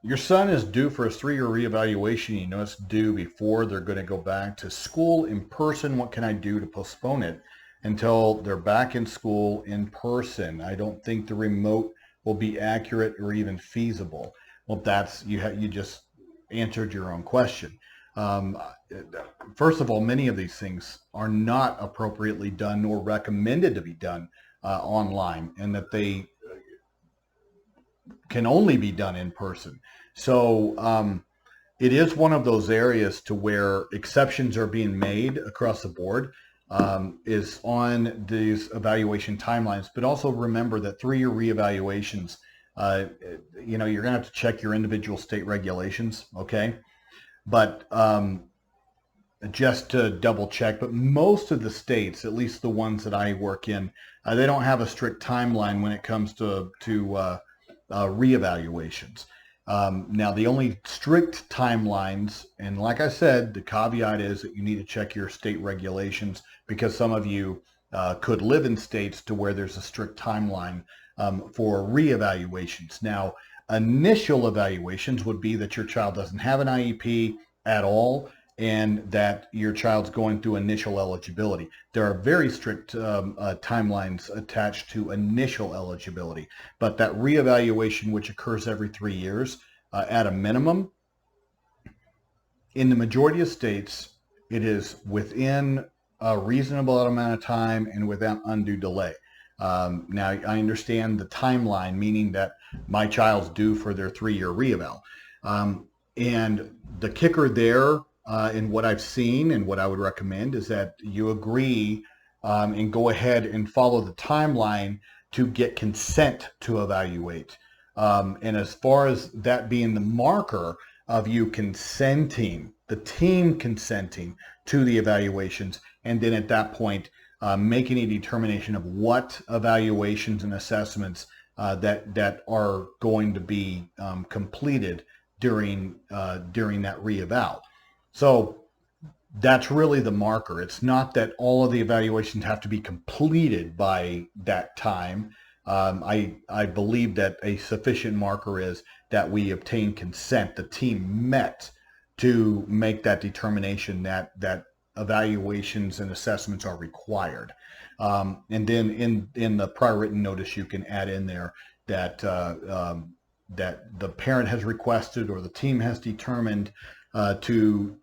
your son is due for his 3-year reevaluation. You know it's due before they're going to go back to school in person. What can I do to postpone it until they're back in school in person? I don't think the remote will be accurate or even feasible. Well, that's you just answered your own question. Um, First of all, many of these things are not appropriately done nor recommended to be done online, and that they can only be done in person. So it is one of those areas to where exceptions are being made across the board, is on these evaluation timelines. But also remember that 3-year reevaluations, uh, you're going to have to check your individual state regulations, okay? But just to double check, but most of the states, at least the ones that I work in, they don't have a strict timeline when it comes to reevaluations. Now, the only strict timelines, and like I said, the caveat is that you need to check your state regulations, because some of you could live in states to where there's a strict timeline for reevaluations. Now, initial evaluations would be that your child doesn't have an IEP at all, and that your child's going through initial eligibility. There are very strict timelines attached to initial eligibility, but that reevaluation, which occurs every 3 years at a minimum, in the majority of states, it is within a reasonable amount of time and without undue delay. Now, I understand the timeline, meaning that my child's due for their 3-year reeval. And the kicker there, in what I've seen and what I would recommend, is that you agree and go ahead and follow the timeline to get consent to evaluate. And as far as that being the marker of you consenting, the team consenting to the evaluations, and then at that point, making a determination of what evaluations and assessments that are going to be completed during that reeval. So that's really the marker. It's not that all of the evaluations have to be completed by that time. I believe that a sufficient marker is that we obtain consent. The team met to make that determination that evaluations and assessments are required. And then in the prior written notice, you can add in there that that the parent has requested or the team has determined to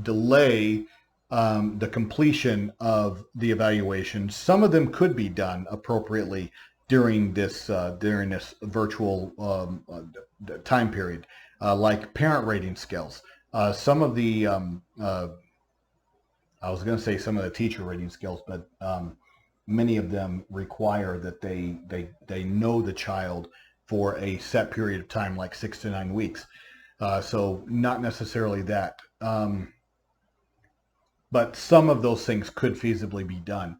delay the completion of the evaluation. Some of them could be done appropriately during this virtual time period, like parent rating scales. Some of the I was going to say some of the teacher rating scales, but many of them require that they know the child for a set period of time, like 6 to 9 weeks. So not necessarily that. But some of those things could feasibly be done.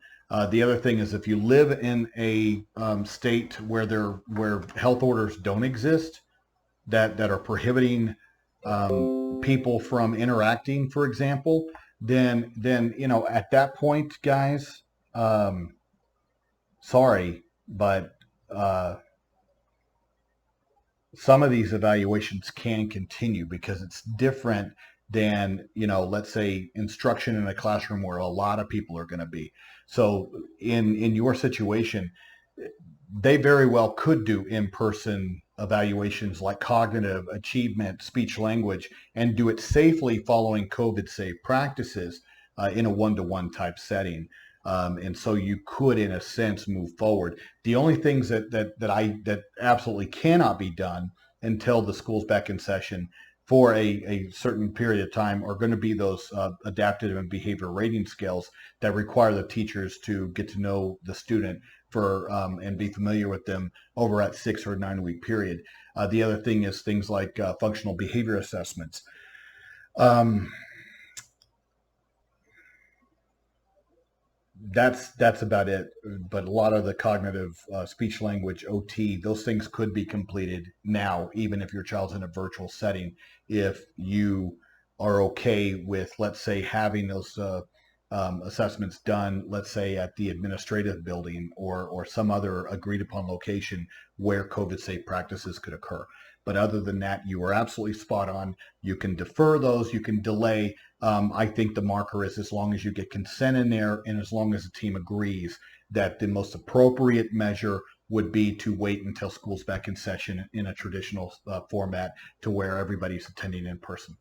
The other thing is, if you live in a state where health orders don't exist, that are prohibiting people from interacting, for example, then at that point, guys, sorry, but some of these evaluations can continue, because it's different than, let's say, instruction in a classroom where a lot of people are going to be. So in your situation, they very well could do in-person evaluations like cognitive, achievement, speech language, and do it safely following COVID safe practices in a one-to-one type setting. And so you could, in a sense, move forward. The only things that absolutely cannot be done until the school's back in session for a certain period of time are going to be those adaptive and behavior rating scales that require the teachers to get to know the student for and be familiar with them over that 6 or 9 week period. The other thing is things like functional behavior assessments. That's about it. But a lot of the cognitive speech language OT, those things could be completed now, even if your child's in a virtual setting, if you are okay with, let's say, having those assessments done, let's say at the administrative building or some other agreed upon location where COVID safe practices could occur. But other than that, you are absolutely spot on. You can defer those, you can delay. I think the marker is as long as you get consent in there and as long as the team agrees that the most appropriate measure would be to wait until school's back in session in a traditional format to where everybody's attending in person.